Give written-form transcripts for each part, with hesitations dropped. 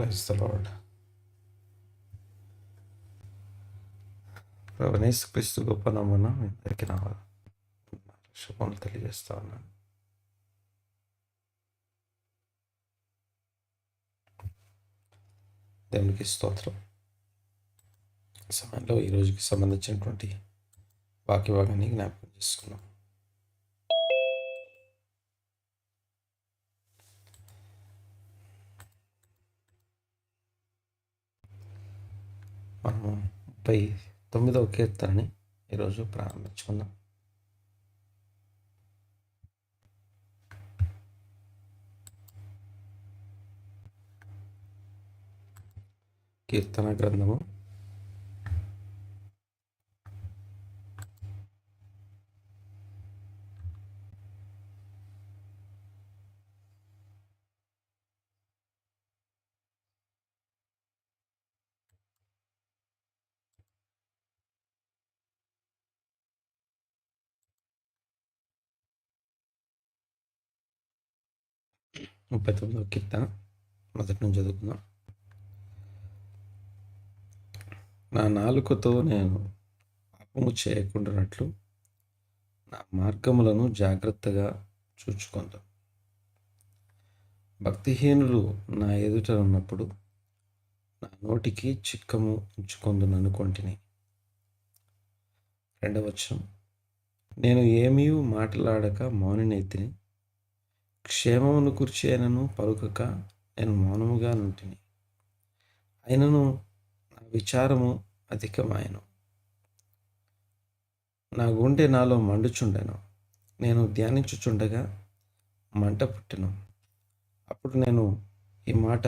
Praise the lord. ప్రభువైన క్రీస్తు గొప్ప నామమున మీ అందరికీ నా శుభములు తెలియజేస్తా ఉన్నాను. దేవునికి స్తోత్రం. ఈ సమయంలో ఈ రోజుకి సంబంధించినటువంటి వాక్య భాగాన్ని జ్ఞాపకం చేసుకున్నాం. మనము 39వ కీర్తనని ఈరోజు ప్రారంభించుకుందాం. కీర్తన గ్రంథము 39వ కీర్తన మొదటి నుంచి చదువుకుందాం. నా నాలుకతో నేను పాపము చేయకుండానట్లు నా మార్గములను జాగ్రత్తగా చూచుకుందాం. భక్తిహీనులు నా ఎదుట ఉన్నప్పుడు నా నోటికి చిక్కము ఉంచుకొందుననుకొంటిని. 2వ వచనం, నేను ఏమీ మాట్లాడక మౌనినైతిని, క్షేమమును గురించి అయినను పలుకక నేను మౌనముగా నుంటిని. అయినను నా విచారము అధికమాయను, నా గుండె నాలో మండుచుండెను. నేను ధ్యానించుచుండగా మంట పుట్టెను. అప్పుడు నేను ఈ మాట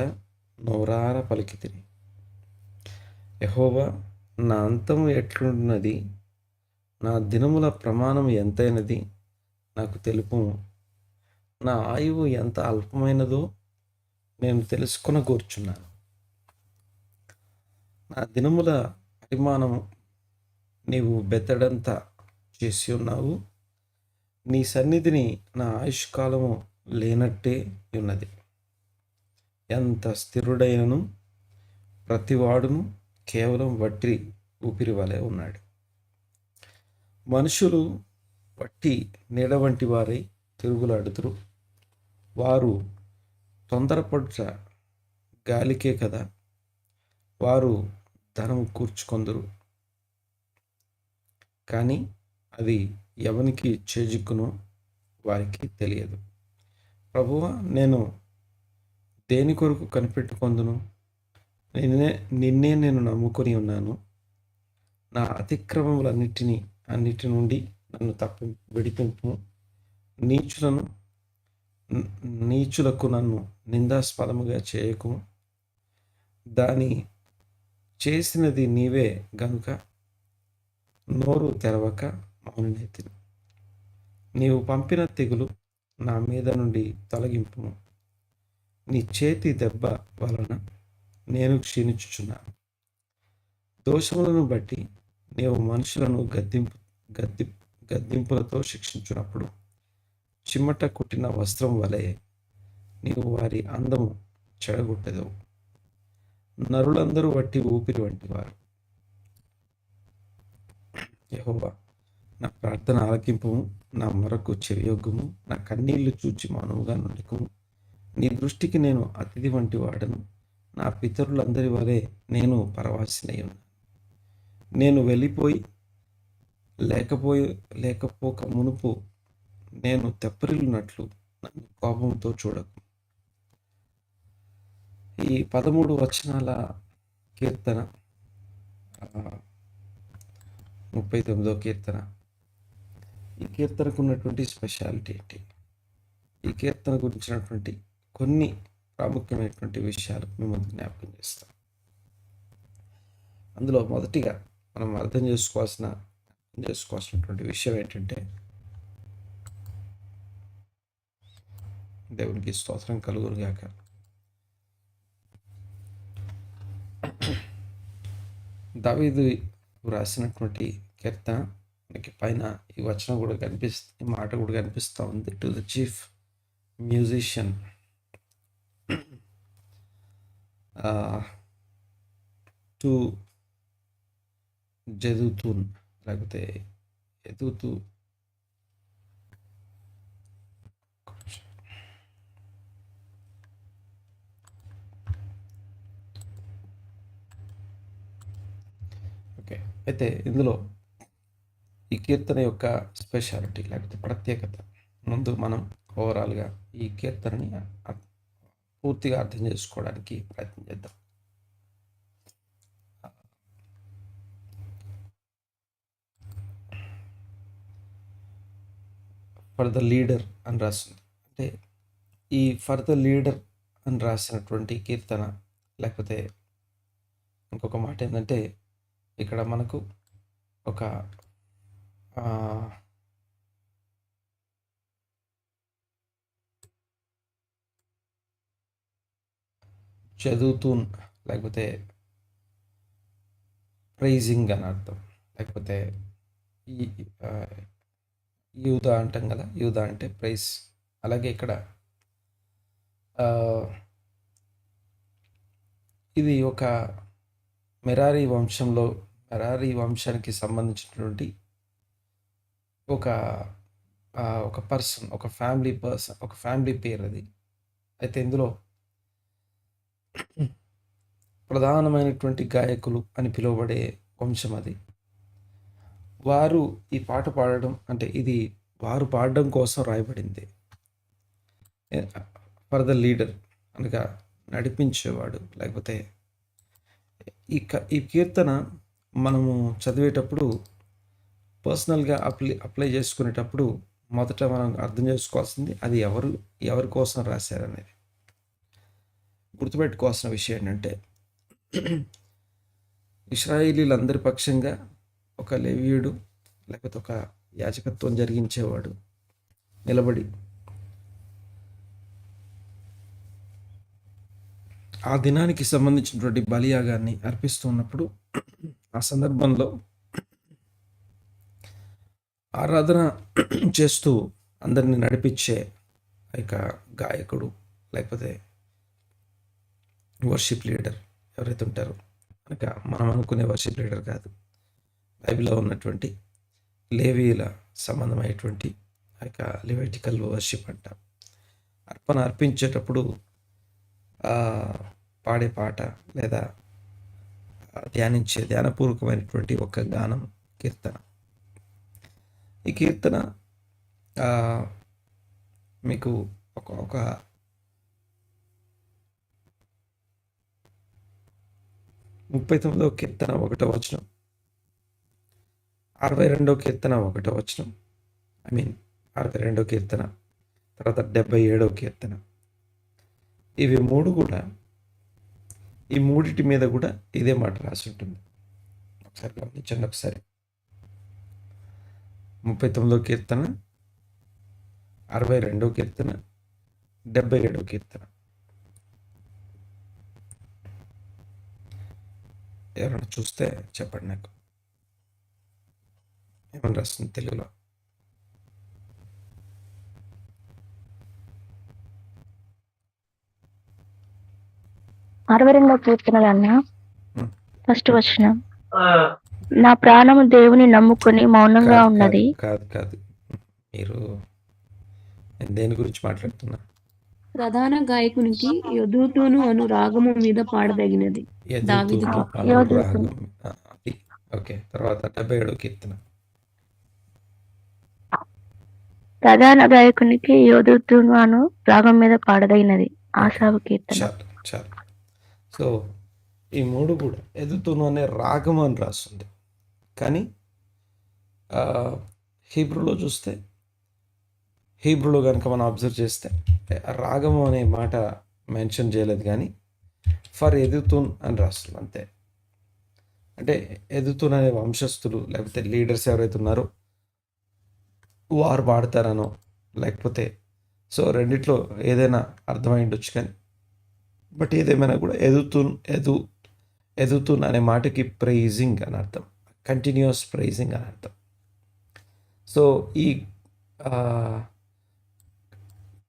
నోరార పలికితిని, యెహోవా, నా అంతము ఎట్లున్నది, నా దినముల ప్రమాణం ఎంతైనది నాకు తెలుపుము. నా ఆయువు ఎంత అల్పమైనదో నేను తెలుసుకొనగోరుచున్నాను. నా దినముల పరిమాణము నీవు బెత్తడంతా చేసి ఉన్నావు. నీ సన్నిధిని నా ఆయుష్కాలము లేనట్టే ఉన్నది. ఎంత స్థిరుడైనను ప్రతివాడును కేవలం వట్టి ఊపిరి వలె ఉన్నాడు. మనుషులు వట్టి నీడ వంటి వారై తిరుగులాడుతురు. వారు తొందరపడుట గాలికే కదా. వారు ధనము కూర్చుకొందురు, కానీ అది ఎవనికి చేజిక్కునో వారికి తెలియదు. ప్రభువా, నేను దేని కొరకు కనిపెట్టుకొందును? నిన్నే నేను నమ్ముకొని ఉన్నాను. నా అన్నిటి నుండి నన్ను విడిపింపు. నీచులకు నన్ను నిందాస్పదముగా చేయకు. దాని చేసినది నీవే గనుక నోరు తెరవక మౌనినైతిని. నీవు పంపిన తెగులు నా మీద నుండి తొలగింపు. నీ చేతి దెబ్బ వలన నేను క్షీణించుచున్నాను. దోషములను బట్టి నీవు మనుషులను గద్దింపులతో శిక్షించున్నప్పుడు చిమ్మట కుట్టిన వస్త్రం వలె నీవు వారి అందము చెడగొట్టెదవు. నరులందరూ వట్టి ఊపిరి వంటి వారు. యెహోవా, నా ప్రార్థన ఆలకింపుము, నా మొరకు చెవియొగ్గుము. నా కన్నీళ్లు చూచి మౌనముగా నుండుకుము. నీ దృష్టికి నేను అతిథి వంటి వాడను. నా పితరులందరి వలె నేను పరవాసినై ఉన్నాను. నేను వెళ్ళిపోయి లేకపోక మునుపు నేను తెప్పరిల్లినట్లు నన్ను కోపంతో చూడకు. ఈ 13 వచనాల కీర్తన 39వ కీర్తన. ఈ కీర్తనకు ఉన్నటువంటి స్పెషాలిటీ ఏంటి? ఈ కీర్తన గురించినటువంటి కొన్ని ప్రాముఖ్యమైనటువంటి విషయాలు మేము జ్ఞాపకం చేస్తాం. అందులో మొదటిగా మనం అర్థం చేసుకోవాల్సినటువంటి విషయం ఏంటంటే, దేవునికి స్తోత్రం కలుగునుగాక. దావీదు రాసినటువంటి కీర్తన మనకి పైన ఈ వచనం కూడా ఈ మాట కూడా కనిపిస్తూ ఉంది. To the chief musician to Jeduthun లేకపోతే ఎదుతూ ఓకే. అయితే ఇందులో ఈ కీర్తన యొక్క స్పెషాలిటీ లేకపోతే ప్రత్యేకత ముందు మనం ఓవరాల్గా ఈ కీర్తనని పూర్తిగా అర్థం చేసుకోవడానికి ప్రయత్నం చేద్దాం. ఫర్ ద లీడర్ అని రాస్తుంది. అంటే ఈ ఫర్ ద లీడర్ అని రాసినటువంటి కీర్తన లేకపోతే ఇంకొక మాట ఏంటంటే ఇక్కడ మనకు ఒక చదువుతూన్ లేకపోతే ప్రైజింగ్ అని అర్థం. లేకపోతే ఈ యూద అంటాం కదా, యూద అంటే ప్రైజ్. అలాగే ఇక్కడ ఇది ఒక మెరారీ వంశానికి సంబంధించినటువంటి ఒక పర్సన్, ఒక ఫ్యామిలీ పేరు అది. అయితే ఇందులో ప్రధానమైనటువంటి గాయకులు అని పిలువబడే వంశం అది. వారు ఈ పాట పాడడం అంటే ఇది వారు పాడడం కోసం రాయబడింది. ఫర్ ద లీడర్ అనగా నడిపించేవాడు. లేకపోతే ఈ కీర్తన మనము చదివేటప్పుడు పర్సనల్గా అప్లై చేసుకునేటప్పుడు మొదట మనం అర్థం చేసుకోవాల్సింది అది ఎవరి కోసం రాశారనేది. గుర్తుపెట్టుకోవాల్సిన విషయం ఏంటంటే ఇశ్రాయేలీలందరి పక్షంగా ఒక లేవీయుడు లేకపోతే ఒక యాజకత్వం జరిగించేవాడు నిలబడి ఆ దినానికి సంబంధించినటువంటి బలియాగాన్ని అర్పిస్తున్నప్పుడు ఆ సందర్భంలో ఆరాధన చేస్తూ అందరిని నడిపించే ఇక గాయకుడు లేకపోతే వర్షిప్ లీడర్ ఎవరైతే ఉంటారో, కనుక మనం అనుకునే వర్షిప్ లీడర్ కాదు, బైబిల్లో ఉన్నటువంటి లేవీల సంబంధమైనటువంటి ఇక లివైటికల్ వర్షిప్ అంట. అర్పణ అర్పించేటప్పుడు పాడే పాట లేదా ధ్యానపూర్వకమైనటువంటి ఒక గానం కీర్తన. ఈ కీర్తన మీకు ఒక 39వ కీర్తన 1వ వచనం, 62వ కీర్తన 1వ వచనం, 62వ కీర్తన, తర్వాత 77వ కీర్తన. ఇవి మూడు కూడా ఈ మూడిటి మీద కూడా ఇదే మాట రాసి ఉంటుంది. ఒకసారి గమనించండి. ఒకసారి 39వ కీర్తన, 62వ కీర్తన, 77వ కీర్తన. ఎవరైనా చూస్తే చెప్పండి నాకు ఏమని రాస్తుంది తెలుగులో. అరవై రెండవ కీర్తనలన్నా ఫస్ట్ వచనం, నా ప్రాణము దేవుని నమ్ముకొని మౌనంగా ఉన్నది. కాదు మీరు దేని గురించి మాట్లాడుతున్నా? ప్రధాన గాయకునికి యెదుతూను అను రాగము మీద పాడదగినది. ఓకే. తర్వాత 77వ కీర్తన. ప్రధాన గాయకునికి యెదుతూను అను రాగం మీద పాడదగినది ఆసాపు కీర్తన. చాలు. సో ఈ మూడు కూడా యెదుతూను అనే రాగం అని రాస్తుంది. కానీ హీబ్రూలో కనుక మనం అబ్జర్వ్ చేస్తే రాగము అనే మాట మెన్షన్ చేయలేదు, కానీ ఫర్ యెదుతూన్ అని రాస్తుంది అంతే. అంటే యెదుతూన్ అనే వంశస్థులు లేకపోతే లీడర్స్ ఎవరైతే ఉన్నారో వారు పాడతారనో, లేకపోతే సో రెండిట్లో ఏదైనా అర్థమై ఉండొచ్చు. కానీ బట్ ఏదేమైనా కూడా యెదుతూన్ అనే మాటకి ప్రైజింగ్ అని అర్థం, కంటిన్యూస్ ప్రైజింగ్ అని అర్థం. సో ఈ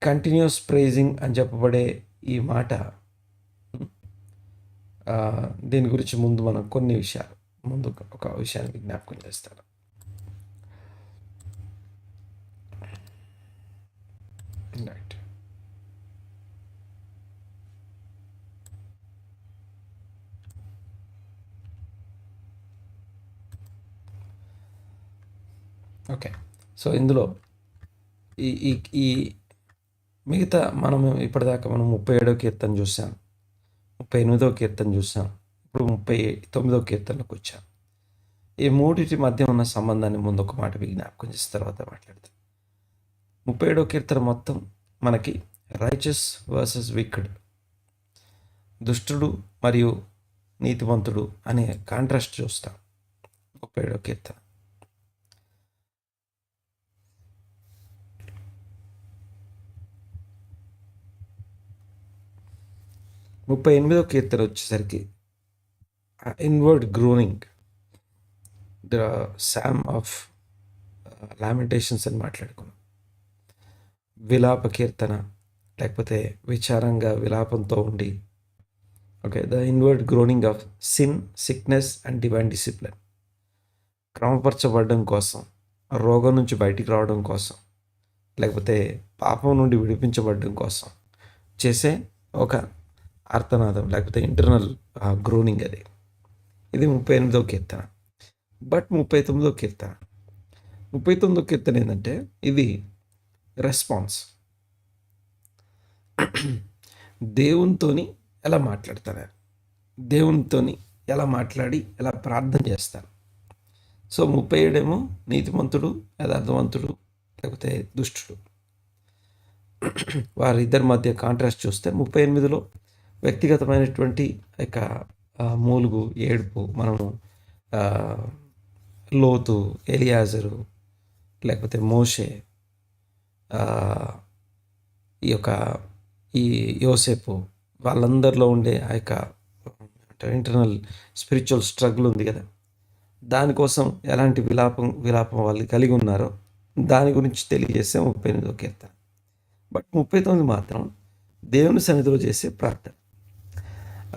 కంటిన్యూస్ ప్రైజింగ్ అని చెప్పబడే ఈ మాట దీని గురించి ముందు మనం కొన్ని విషయాలు ముందు ఒక విషయాన్ని జ్ఞాపకం చేస్తాను. రైట్. ఓకే. సో ఇందులో ఈ ఈ ఈ మిగతా మనం ఇప్పటిదాకా మనం 37వ కీర్తన చూసాం, 38వ కీర్తన చూసాం, ఇప్పుడు 39వ కీర్తనలోకి వచ్చాం. ఈ మూడింటి మధ్య ఉన్న సంబంధాన్ని ముందు ఒక మాట జ్ఞాపకం చేసిన తర్వాత మాట్లాడతాం. 37వ కీర్తన మొత్తం మనకి రైచస్ వర్సెస్ విక్డ్, దుష్టుడు మరియు నీతివంతుడు అనే కాంట్రాస్ట్ చూస్తాం 37వ కీర్తన. ముప్పై 38వ కీర్తన వచ్చేసరికి inward groaning, the psalm of lamentations అని మాట్లాడుకున్నాం. విలాప కీర్తన, లేకపోతే విచారంగా విలాపంతో ఉండి, okay, the inward groaning of sin, sickness and divine discipline, క్రమపరచబడడం కోసం, రోగం నుంచి బయటికి రావడం కోసం, లేకపోతే పాపం నుండి విడిపించబడడం కోసం చేసే ఒక ఆర్తనాదం, లేకపోతే ఇంటర్నల్ గ్రోనింగ్ అది. ఇది 38వ కీర్తన. బట్ 39వ కీర్తన ఏంటంటే ఇది రెస్పాన్స్. దేవునితోని ఎలా మాట్లాడతాను, దేవునితోని ఎలా మాట్లాడి ఎలా ప్రార్థన చేస్తాను. సో 37 నీతిమంతుడు, యథార్థవంతుడు, లేకపోతే దుష్టుడు, వారిద్దరి మధ్య కాంట్రాస్ట్ చూస్తే 38లో వ్యక్తిగతమైనటువంటి యొక్క మూలుగు, ఏడుపు, మనము లోతు, ఎలియాజరు, లేకపోతే మోషే, ఈ యోసేపు, వాళ్ళందరిలో ఉండే ఆ యొక్క ఇంటర్నల్ స్పిరిచువల్ స్ట్రగుల్ ఉంది కదా, దానికోసం ఎలాంటి విలాపం వాళ్ళు కలిగి ఉన్నారో దాని గురించి తెలియజేసే 38వ కీర్తన. బట్ 39 మాత్రం దేవుని సన్నిధిలో చేసే ప్రార్థన.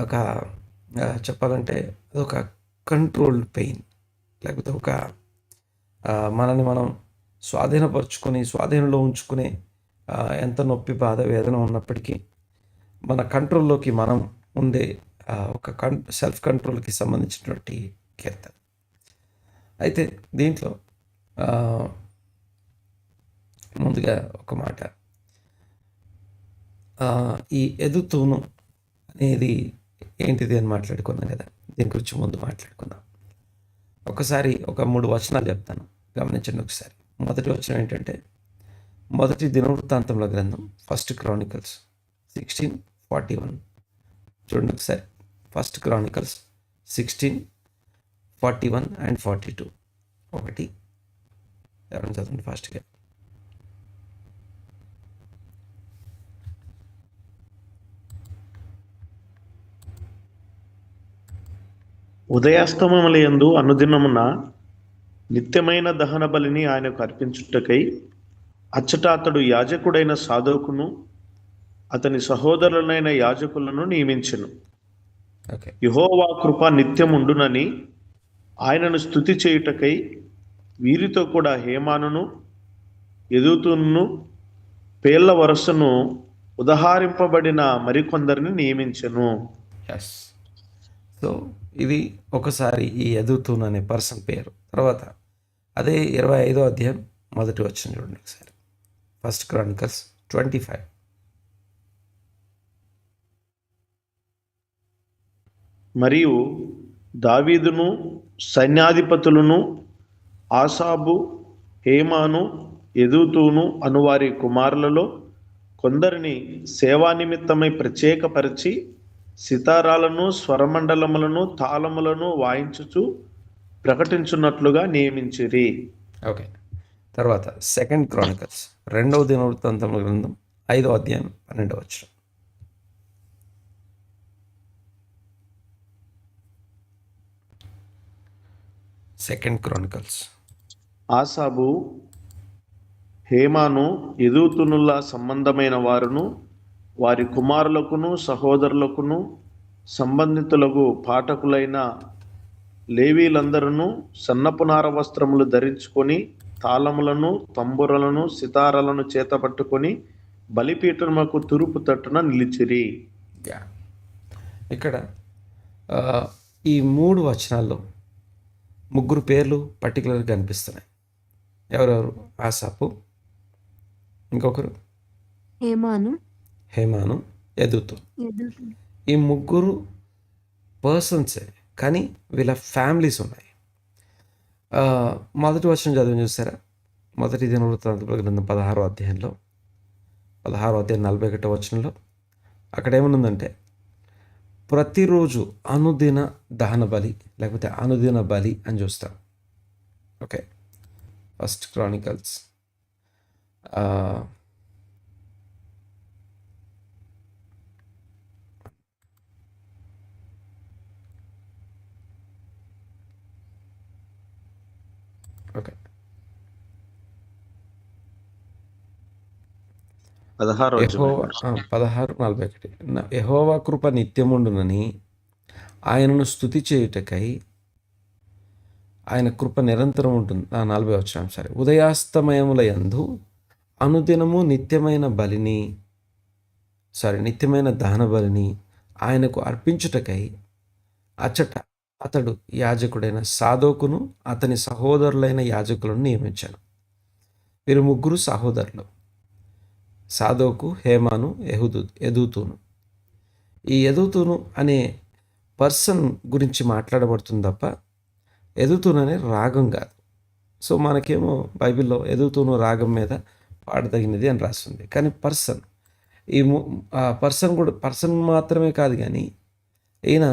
ఒక చెప్పాలంటే అదొక కంట్రోల్డ్ పెయిన్, లేకపోతే ఒక మనల్ని మనం స్వాధీనంలో ఉంచుకునే ఎంత నొప్పి, బాధ, వేదన ఉన్నప్పటికీ మన కంట్రోల్లోకి మనం ఉండే ఒక సెల్ఫ్ కంట్రోల్కి సంబంధించినటువంటి కీర్తన. అయితే దీంట్లో ముందుగా ఒక మాట, ఈ ఎదుతూను అనేది ఏంటిది అని మాట్లాడుకున్నాం కదా, దీని గురించి ముందు మాట్లాడుకుందాం. ఒకసారి ఒక 3 వచనాలు చెప్తాను, గమనించండి ఒకసారి. మొదటి వచనం ఏంటంటే, మొదటి దినవృత్తాంతముల గ్రంథం, 1 Chronicles 16:41. చూడండి ఒకసారి, 1 Chronicles 16:41 and 42. ఒకటి ఎవరైనా చదవండి ఫాస్ట్గా. ఉదయాస్తమములందు అనుదినమున నిత్యమైన దహన బలిని ఆయనకు అర్పించుటకై అచ్చట అతడు యాజకుడైన సాదోకును అతని సహోదరులైన యాజకులను నియమించెను. యెహోవా కృప నిత్యముండునని ఆయనను స్తుతి చేయుటకై వీరితో కూడా హేమానును, యెదుతూనును, పేళ్ల వరసను ఉదహరింపబడిన మరికొందరిని నియమించెను. సో ఇది ఒకసారి ఈ యెదుతూన్ అనే పర్సన్ పేరు. తర్వాత అదే 25వ అధ్యాయం మొదటి వచనం చూడండి ఒకసారి, 1 Chronicles 25. మరియు దావీదును, సైన్యాధిపతులను, ఆసాబు, హేమాను, యెదుతూను అనువారి కుమారులలో కొందరిని సేవా నిమిత్తమై ప్రత్యేకపరిచి సితారాలను, స్వరమండలములను, తాళములను వాయించుచు ప్రకటించున్నట్లుగా నియమించిరి. ఓకే. తర్వాత 2 Chronicles, 2వ దినవృత్తాంతముల గ్రంథం, 5వ అధ్యాయం 12వ వచనం. Second Chronicles. ఆసాబు, హేమాను, యెదుతూనుల సంబంధమైన వారును వారి కుమారులకును సహోదరులకును సంబంధితులకు పాఠకులైన లేవీలందరూ సన్నపు నార వస్త్రములు ధరించుకొని తాళములను, తంబురలను, సితారలను చేతపట్టుకొని బలిపీఠములకు తూర్పు తట్టున నిలిచిరి. యా. ఇక్కడ ఆ, ఈ 3 వచనాల్లో 3 పేర్లు పర్టికులర్గా కనిపిస్తున్నాయి. ఎవరెవరు? ఆసాపు, ఇంకొకరు హేమాను, హేమాను, యెదుతూను. యెదుతూను. ఈ 3 పర్సన్సే, కానీ వీళ్ళ ఫ్యామిలీస్ ఉన్నాయి. మొదటి వచనం చదివి చూసారా? మొదటి దినవృత్తాంతముల గ్రంథం 16వ అధ్యాయంలో 41వ వచనంలో అక్కడ ఏమనుందంటే, ప్రతిరోజు అనుదిన దహన బలి లేకపోతే అనుదిన బలి అని చూస్తాం. Okay, first Chronicles okay 16:41. యెహోవా కృప నిత్యముండునని ఆయనను స్తుతి చేయుటకై ఆయన కృప నిరంతరం ఉంటుంది. 40వ వచనం. సరే, ఉదయాస్తమయముల యందు అనుదినము నిత్యమైన దహన బలిని ఆయనకు అర్పించుటకై అతడు యాజకుడైన సాదోకును అతని సహోదరులైన యాజకులను నియమించాను. వీరు 3 సహోదరులు, సాదోకు, హేమాను, యెదుతూను. ఈ యెదుతూను అనే పర్సన్ గురించి మాట్లాడబడుతుంది తప్ప యెదుతూను అనే రాగం కాదు. సో మనకేమో బైబిల్లో యెదుతూను రాగం మీద పాడదగినది అని రాస్తుంది, కానీ పర్సన్, ఈ పర్సన్ మాత్రమే కాదు, కానీ ఈయన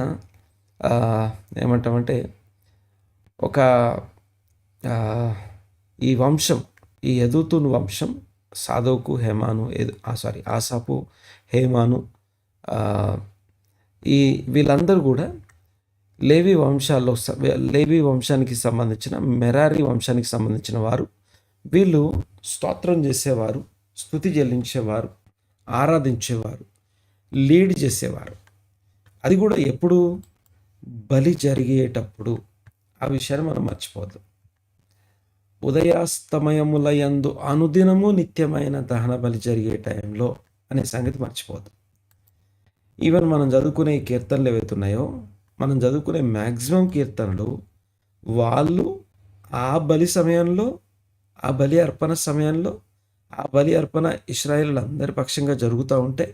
ఏమంటామంటే ఒక ఈ వంశం, ఈ యెదుతూను వంశం సాదోకు, హేమాను, ఆసాపు, హేమాను, వీళ్ళందరూ కూడా లేవి వంశానికి సంబంధించిన, మెరారి వంశానికి సంబంధించిన వారు. వీళ్ళు స్తోత్రం చేసేవారు, స్తుతి చెల్లించేవారు, ఆరాధించేవారు, లీడ్ చేసేవారు. అది కూడా ఎప్పుడు? బలి జరిగేటప్పుడు. ఆ విషయాన్ని మనం మర్చిపోద్దు. ఉదయాస్తమయముల యందు అనుదినము నిత్యమైన దహన బలి జరిగే టైంలో అనే సంగతి మర్చిపోద్దు. ఈవెన్ మనం చదువుకునే కీర్తనలు ఏవైతున్నాయో, మనం చదువుకునే మ్యాక్సిమం కీర్తనలు, వాళ్ళు ఆ బలి సమయంలో, ఆ బలి అర్పణ సమయంలో, ఆ బలి అర్పణ ఇశ్రాయేలులందరి పక్షంగా జరుగుతూ ఉంటే,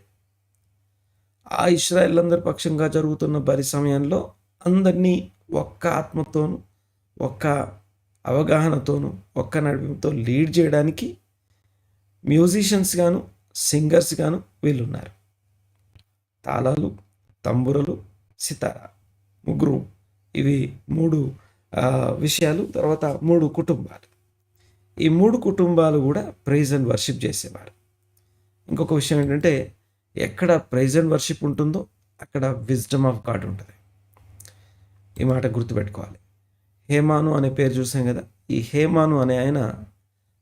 ఆ ఇశ్రాయేలులందరి పక్షంగా జరుగుతున్న బలి సమయంలో అందరినీ ఒక్క ఆత్మతోనూ, ఒక్క అవగాహనతోనూ, ఒక్క నడిపింతో లీడ్ చేయడానికి మ్యూజిషియన్స్ గాను, సింగర్స్ గాను వీళ్ళున్నారు. తాళాలు, తంబురలు, సితార, 3. ఇవి 3 విషయాలు. తర్వాత 3 కుటుంబాలు. ఈ 3 కుటుంబాలు కూడా ప్రైజ్ అండ్ వర్షిప్ చేసేవారు. ఇంకొక విషయం ఏంటంటే, ఎక్కడ ప్రైజ్ అండ్ వర్షిప్ ఉంటుందో అక్కడ విజ్డమ్ ఆఫ్ గాడ్ ఉంటుంది. ఈ మాట గుర్తుపెట్టుకోవాలి. హేమాను అనే పేరు చూసాం కదా. ఈ హేమాను అనే ఆయన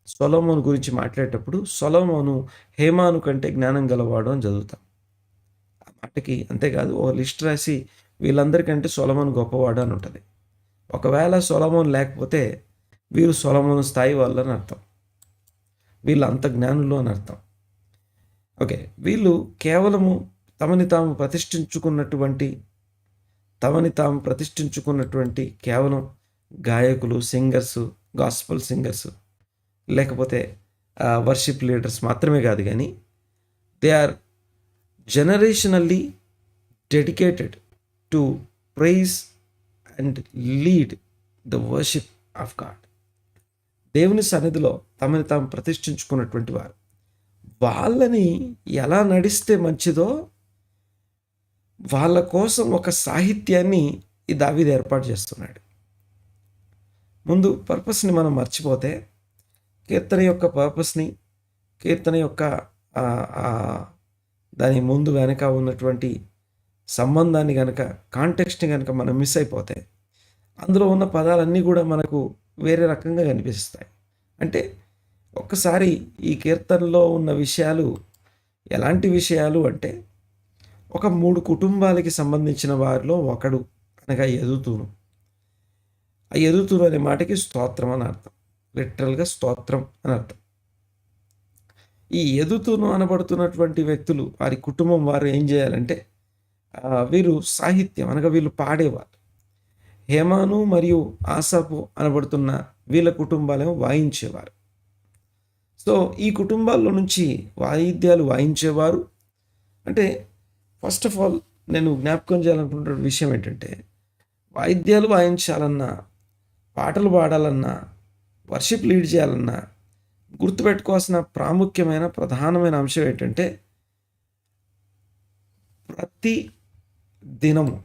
సొలొమోను గురించి మాట్లాడేటప్పుడు సొలొమోను హేమాను కంటే జ్ఞానం గలవాడు అని చదువుతాం. ఆ మాటకి అంతేకాదు, ఓ లిస్ట్ రాసి వీళ్ళందరికంటే సొలొమోను గొప్పవాడు అని ఉంటుంది. ఒకవేళ సొలొమోను లేకపోతే వీరు సొలొమోను స్థాయి వాళ్ళు అని అర్థం, వీళ్ళు అంత జ్ఞానులు అని అర్థం. ఓకే, వీళ్ళు కేవలము తమని తాము ప్రతిష్ఠించుకున్నటువంటి కేవలం గాయకులు, సింగర్స్, గాస్పల్ సింగర్స్, లేకపోతే వర్షిప్ లీడర్స్ మాత్రమే కాదు, కానీ they are generationally dedicated to praise and lead the worship of God. దేవుని సన్నిధిలో తమని తాము ప్రతిష్ఠించుకున్నటువంటి వారు. వాళ్ళని ఎలా నడిస్తే మంచిదో వాళ్ళ కోసం ఒక సాహిత్యాన్ని ఈ దావీదు ఏర్పాటు చేస్తున్నాడు. ముందు పర్పస్ని మనం మర్చిపోతే, కీర్తన యొక్క పర్పస్ని, కీర్తన యొక్క దాని ముందు వెనక ఉన్నటువంటి సంబంధాన్ని కనుక, కాంటెక్స్ట్ని కనుక మనం మిస్ అయిపోతే, అందులో ఉన్న పదాలన్నీ కూడా మనకు వేరే రకంగా కనిపిస్తాయి. అంటే ఒక్కసారి ఈ కీర్తనలో ఉన్న విషయాలు ఎలాంటి విషయాలు అంటే, ఒక 3 కుటుంబాలకి సంబంధించిన వారిలో ఒకడు అనగా యెదుతూను. ఆ యెదుతూను అనే మాటకి స్తోత్రం అని అర్థం. లిటరల్‌గా స్తోత్రం అని అర్థం. ఈ యెదుతూను అనబడుతున్నటువంటి వ్యక్తులు, వారి కుటుంబం వారు ఏం చేయాలంటే వీరు సాహిత్యం అనగా వీళ్ళు పాడేవారు. హేమాను మరియు ఆసాపు అనబడుతున్న వీళ్ళ కుటుంబాలేమో వాయించేవారు. సో ఈ కుటుంబాల్లో నుంచి వాయిద్యాలు వాయించేవారు. అంటే ఫస్ట్ ఆఫ్ ఆల్ నేను జ్ఞాపకం చేయాలనుకుంటున్న విషయం ఏంటంటే, వాయిద్యాలు వాయించాలన్నా, పాటలు పాడాలన్నా, వర్షిప్ లీడ్ చేయాలన్నా గుర్తుపెట్టుకోవాల్సిన ప్రాముఖ్యమైన ప్రధానమైన అంశం ఏంటంటే, ప్రతి దినము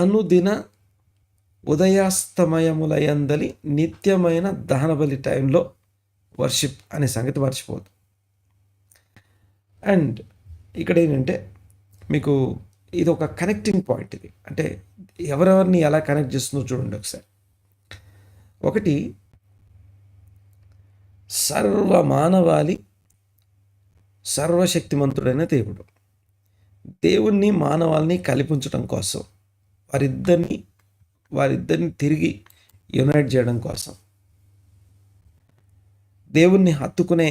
అనుదిన ఉదయాస్తమయములయందలి నిత్యమైన దహనబలి టైంలో వర్షిప్ అనే సంగతి మర్చిపోదు. అండ్ ఇక్కడ ఏంటంటే మీకు ఇది ఒక కనెక్టింగ్ పాయింట్. ఇది అంటే ఎవరెవరిని ఎలా కనెక్ట్ చేస్తుందో చూడండి ఒకసారి. ఒకటి, సర్వమానవాళి సర్వశక్తిమంతుడైన దేవుడు. దేవుణ్ణి మానవాళిని కలిపించడం కోసం, వారిద్దరిని తిరిగి యునైట్ చేయడం కోసం, దేవుణ్ణి హత్తుకునే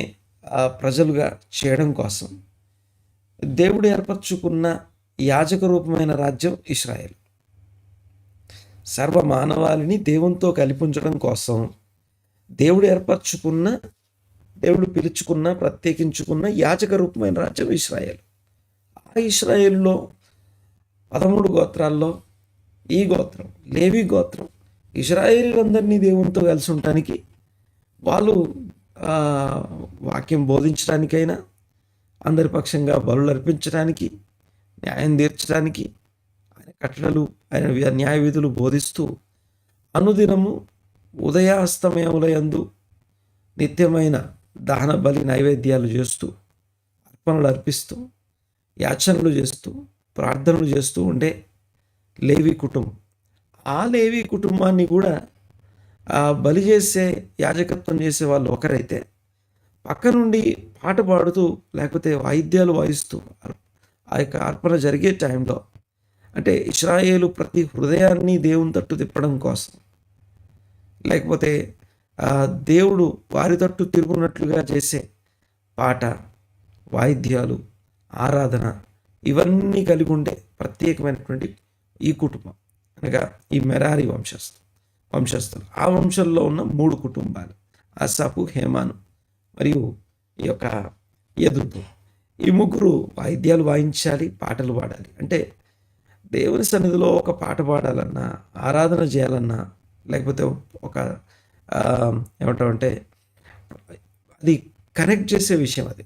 ప్రజలుగా చేయడం కోసం దేవుడు ఏర్పరచుకున్న యాజక రూపమైన రాజ్యం ఇశ్రాయేలు. సర్వ మానవాళిని దేవునితో కలిపించడం కోసం దేవుడు పిలుచుకున్న ప్రత్యేకించుకున్న యాజక రూపమైన రాజ్యం ఇశ్రాయేలు. ఆ ఇశ్రాయేలులో 13 గోత్రాల్లో ఈ గోత్రం, లేవి గోత్రం, ఇశ్రాయేలీలందరినీ దేవునితో కలిసి ఉండటానికి, వాళ్ళు వాక్యం బోధించడానికైనా, అందరి పక్షంగా బలులు అర్పించడానికి, న్యాయం తీర్చడానికి, ఆయన కట్టడలు, ఆయన న్యాయ విధులు బోధిస్తూ అనుదినము ఉదయాస్తమయములయందు నిత్యమైన దహన బలి నైవేద్యాలు చేస్తూ, అర్పణలు అర్పిస్తూ, యాచనలు చేస్తూ, ప్రార్థనలు చేస్తూ ఉండే లేవి కుటుంబం. ఆ లేవి కుటుంబాన్ని కూడా బలి చేసే, యాజకత్వం చేసే వాళ్ళు ఒకరైతే, పక్క నుండి పాట పాడుతూ లేకపోతే వాయిద్యాలు వాయిస్తూ ఆ యొక్క అర్పణ జరిగే టైంలో, అంటే ఇశ్రాయేలు ప్రతి హృదయాన్ని దేవుని తట్టు తిప్పడం కోసం, లేకపోతే దేవుడు వారి తట్టు తిరుగున్నట్లుగా చేసే పాట, వాయిద్యాలు, ఆరాధన, ఇవన్నీ కలిగి ఉండే ప్రత్యేకమైనటువంటి ఈ కుటుంబం అనగా ఈ మెరారి వంశస్థులు. ఆ వంశంలో ఉన్న 3 కుటుంబాలు, ఆసాపు, హేమాను మరియు ఈ యొక్క యెదుతూను. ఈ ముగ్గురు వాయిద్యాలు వాయించాలి, పాటలు పాడాలి. అంటే దేవుని సన్నిధిలో ఒక పాట పాడాలన్నా, ఆరాధన చేయాలన్నా, లేకపోతే ఒక ఏమంటామంటే అది కనెక్ట్ చేసే విషయం. అది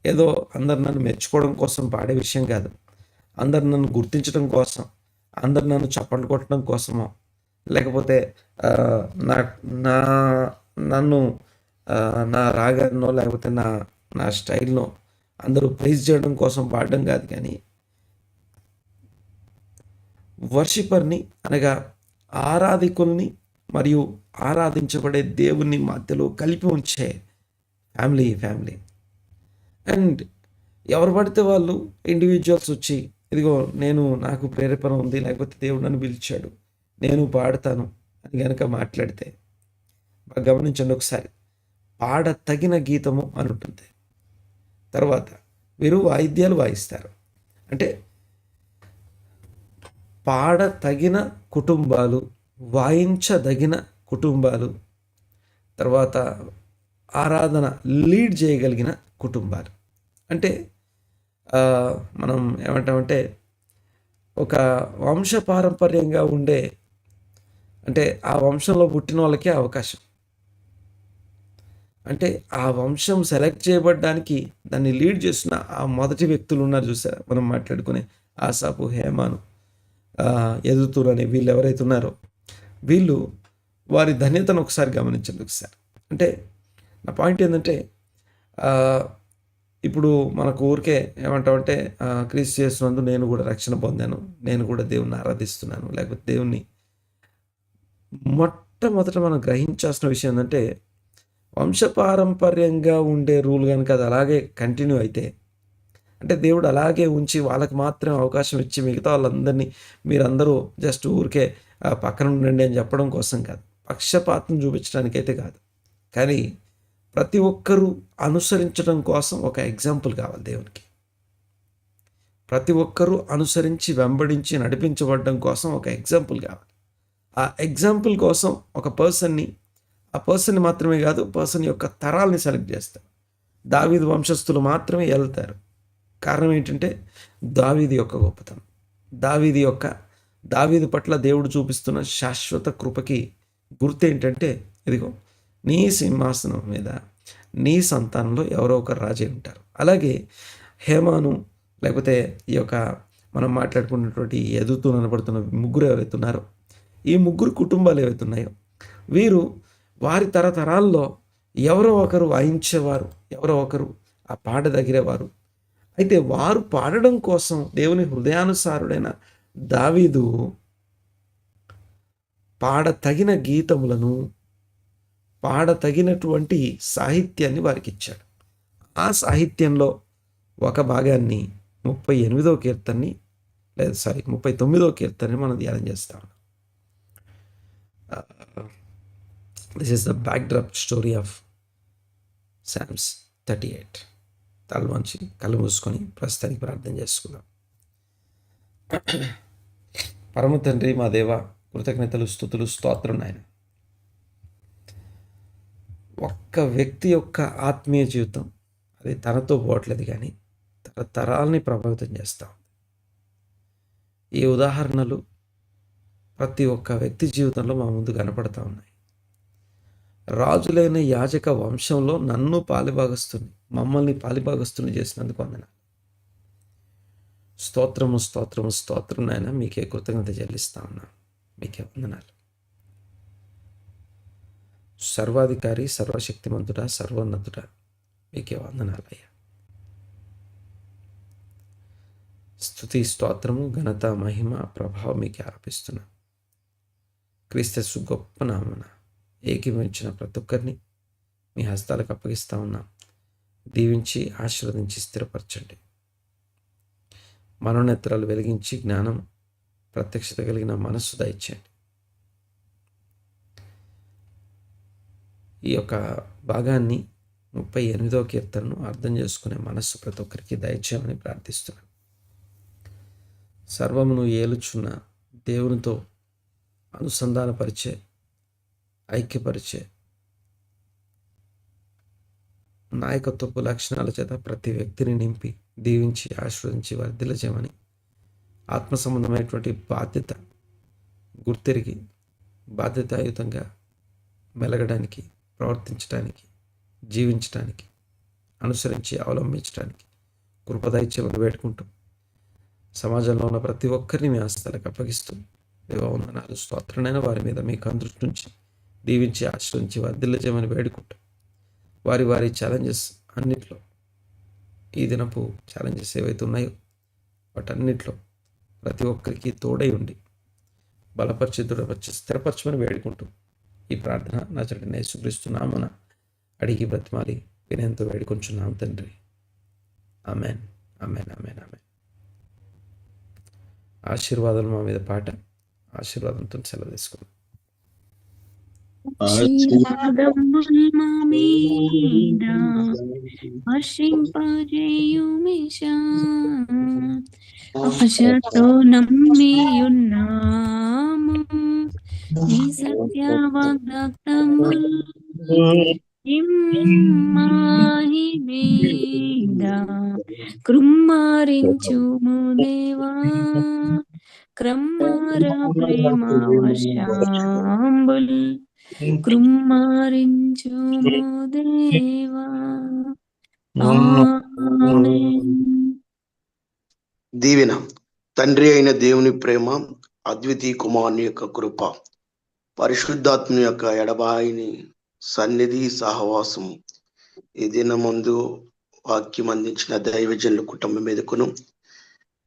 ఏదో అందరు నన్ను మెచ్చుకోవడం కోసం పాడే విషయం కాదు. అందరు నన్ను గుర్తించడం కోసం, అందరు నన్ను చప్పట్లు కొట్టడం కోసమో, లేకపోతే నన్ను నా రాగాన్నో లేకపోతే నా స్టైల్నో అందరూ ప్రైజ్ చేయడం కోసం పాడడం కాదు. కానీ వర్షిపర్ని అనగా ఆరాధికుల్ని మరియు ఆరాధించబడే దేవుని మధ్యలో కలిపి ఉంచే ఫ్యామిలీ. అండ్ ఎవరు పడితే వాళ్ళు ఇండివిజువల్స్ వచ్చి, ఇదిగో నాకు ప్రేరేపణ ఉంది, లేకపోతే దేవుడు నన్ను పిలిచాడు, నేను పాడతాను అని కనుక మాట్లాడితే, గమనించండి ఒకసారి, పాడ తగిన గీతము అని ఉంటుంది. తర్వాత వీరు వాయిద్యాలు వాయిస్తారు. అంటే పాడ తగిన కుటుంబాలు, వాయించదగిన కుటుంబాలు, తర్వాత ఆరాధన లీడ్ చేయగలిగిన కుటుంబాలు. అంటే మనం ఏమంటామంటే ఒక వంశపారంపర్యంగా ఉండే, అంటే ఆ వంశంలో పుట్టిన వాళ్ళకే అవకాశం. అంటే ఆ వంశం సెలెక్ట్ చేయబడడానికి దాన్ని లీడ్ చేస్తున్న ఆ మొదటి వ్యక్తులు ఉన్నారు చూసారా, మనం మాట్లాడుకునే ఆసాపు, హేమాను, యెదుతూను అనే వీళ్ళు ఎవరైతే ఉన్నారో, వీళ్ళు వారి ధన్యతను ఒకసారి గమనించండి ఒకసారి. అంటే నా పాయింట్ ఏంటంటే, ఇప్పుడు మనకు ఊరికే ఏమంటామంటే క్రీస్తు చేస్తున్నందు నేను కూడా రక్షణ పొందాను, నేను కూడా దేవుణ్ణి ఆరాధిస్తున్నాను, లేకపోతే దేవుణ్ణి, మొట్టమొదట మనం గ్రహించాల్సిన విషయం ఏంటంటే, వంశపారంపర్యంగా ఉండే రూల్ కనుక అది అలాగే కంటిన్యూ అయితే అంటే దేవుడు అలాగే ఉంచి వాళ్ళకి మాత్రమే అవకాశం ఇచ్చి మిగతా వాళ్ళందరినీ మీరందరూ జస్ట్ ఊరికే పక్కన ఉండండి అని చెప్పడం కోసం కాదు, పక్షపాతం చూపించడానికైతే కాదు. కానీ ప్రతి ఒక్కరూ అనుసరించడం కోసం ఒక ఎగ్జాంపుల్ కావాలి దేవునికి. ప్రతి ఒక్కరూ అనుసరించి వెంబడించి నడిపించబడడం కోసం ఒక ఎగ్జాంపుల్ కావాలి. ఆ ఎగ్జాంపుల్ కోసం ఒక ఆ పర్సన్ని మాత్రమే కాదు, పర్సన్ యొక్క తరాల్ని సెలెక్ట్ చేస్తారు. దావీదు వంశస్థులు మాత్రమే వెళ్తారు. కారణం ఏంటంటే దావీదు యొక్క గొప్పతనం, దావీదు పట్ల దేవుడు చూపిస్తున్న శాశ్వత కృపకి గుర్తు ఏంటంటే, ఇదిగో నీ సింహాసనం మీద నీ సంతానంలో ఎవరో ఒకరు రాజే ఉంటారు. అలాగే హేమాను లేకపోతే ఈ యొక్క మనం మాట్లాడుకున్నటువంటి ఎదుగుతూ నిలబడుతున్న ముగ్గురు ఎవరైతే ఉన్నారో, ఈ ముగ్గురు కుటుంబాలు ఏవైతే ఉన్నాయో, వీరు వారి తరతరాల్లో ఎవరో ఒకరు వాయించేవారు, ఎవరో ఒకరు ఆ పాట దగ్గరేవారు. అయితే వారు పాడడం కోసం దేవుని హృదయానుసారుడైన దావీదు పాడతగిన గీతములను, పాడతగినటువంటి సాహిత్యాన్ని వారికి ఇచ్చాడు. ఆ సాహిత్యంలో ఒక భాగాన్ని 38వ కీర్తనని 39వ కీర్తనని మనం ధ్యానం చేస్తాం. This is the backdrop story of Psalms 38. తలవంచి కళ్ళు మూసుకొని ప్రస్తుతానికి ప్రార్థన చేసుకుందాం. పరమ తండ్రి, మా దేవ, కృతజ్ఞతలు, స్తుతులు, స్తోత్రం నాయన. ఒక్క వ్యక్తి యొక్క ఆత్మీయ జీవితం అది తనతో పోవట్లేదు కానీ తరాలని ప్రభావితం చేస్తాం. ఈ ఉదాహరణలు ప్రతి ఒక్క వ్యక్తి జీవితంలో మా ముందు కనపడతా ఉన్నాయి. రాజులైన యాజక వంశంలో నన్ను మమ్మల్ని పాలిభాగస్తుని చేసినందుకు వందనాలు. స్తోత్రము స్తోత్రము స్తోత్రం నాయన, మీకే కృతజ్ఞత చెల్లిస్తా ఉన్నా. మీకే వందనాలు. సర్వాధికారి, సర్వశక్తిమంతుడా, సర్వోన్నతుడా, మీకే వందనాలయ్యా. స్తుతి, స్తోత్రము, ఘనత, మహిమ, ప్రభావం మీకే ఆరోపిస్తున్నా. క్రీస్తు గొప్ప నామమున ఏకీభవించిన ప్రతి ఒక్కరిని మీ హస్తాలకు అప్పగిస్తా ఉన్నా. దీవించి ఆశీర్వదించి స్థిరపరచండి. మనోనేత్రాలు వెలిగించి జ్ఞానం, ప్రత్యక్షత కలిగిన మనస్సు దయచేయండి. ఈ యొక్క భాగాన్ని 38వ కీర్తనను అర్థం చేసుకునే మనస్సు ప్రతి ఒక్కరికి దయచేయమని ప్రార్థిస్తున్నాను. సర్వమును ఏలుచున్న దేవునితో అనుసంధానపరిచే, ఐక్యపరిచే నాయకత్వపు లక్షణాల చేత ప్రతి వ్యక్తిని నింపి దీవించి ఆశీర్వదించి వర్ధిల్లజేయమని, ఆత్మ సంబంధమైనటువంటి బాధ్యత గుర్తెరిగి బాధ్యతాయుతంగా మెలగడానికి, ప్రవర్తించడానికి, జీవించడానికి, అనుసరించి అవలంబించడానికి కృపదైత్యమని వేడుకుంటూ సమాజంలో ఉన్న ప్రతి ఒక్కరిని మీ హస్తాలకు అప్పగిస్తూ దేవవందనాలు, స్తోత్రనైన వారి మీద మీ కందృష్టి నుంచి దీవించి ఆశ్రయించి వర్ధిల్లజేయమని వేడుకుంటూ వారి ఛాలెంజెస్ అన్నిట్లో, ఈ దినపు ఛాలెంజెస్ ఏవైతే ఉన్నాయో వాటన్నిటిలో ప్రతి ఒక్కరికి తోడై ఉండి బలపరిచి, దృఢపరిచి, స్థిరపరచమని వేడుకుంటూ ఈ ప్రార్థన నజరేయుడైన యేసుక్రీస్తు నామమున అడిగి బ్రతిమాలి వినయంతో వేడుకొంచున్నాం తండ్రి. Amen, amen, amen, amen. ఆశీర్వాదాలు మా మీద పాట, ఆశీర్వాదంతో సెలవు తీసుకుందాం. ఆశతో నమ్మి ఉన్నాము నీ సత్య వాగ్దానములు కృమ్మారించుము దేవా, క్రమ్మార ప్రేమ వర్షాంబుల్ కృమ్మారించుము దేవా. ఆమేన్. దీవెన. తండ్రి అయిన దేవుని ప్రేమ, అద్వితీయ కుమారుని యొక్క కృప, పరిశుద్ధాత్మ యొక్క ఎడబాయిని సన్నిధి సహవాసం ఈ దినమందు వాక్యం అందించిన దైవజనుల కుటుంబం మీదకును,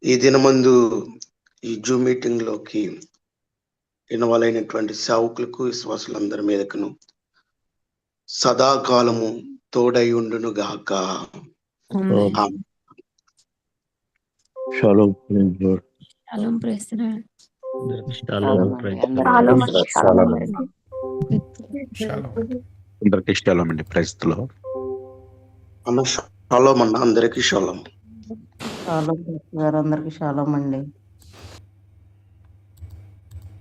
ఈ దినమందు ఈ జూమ్ మీటింగ్ లోకి ఇన్వాల్వ్ అయినటువంటి సేవకులకు, విశ్వాసులందరి మీదకును సదాకాలము తోడై ఉండును గాక. Shalom praise Lord. షాలోమ్ ప్రేస్తున్నాడు. షాలోమ్ ప్రైజ్ చాలా లార్డ్. మంచి షాలోమ్. షాలోమ్. అందరికీ షాలోమ్ అండి. Praise the Lord. అన్న షాలోమ్ అన్న, అందరికీ షాలోమ్. షాలోమ్ గారు అందరికి షాలోమ్ అండి.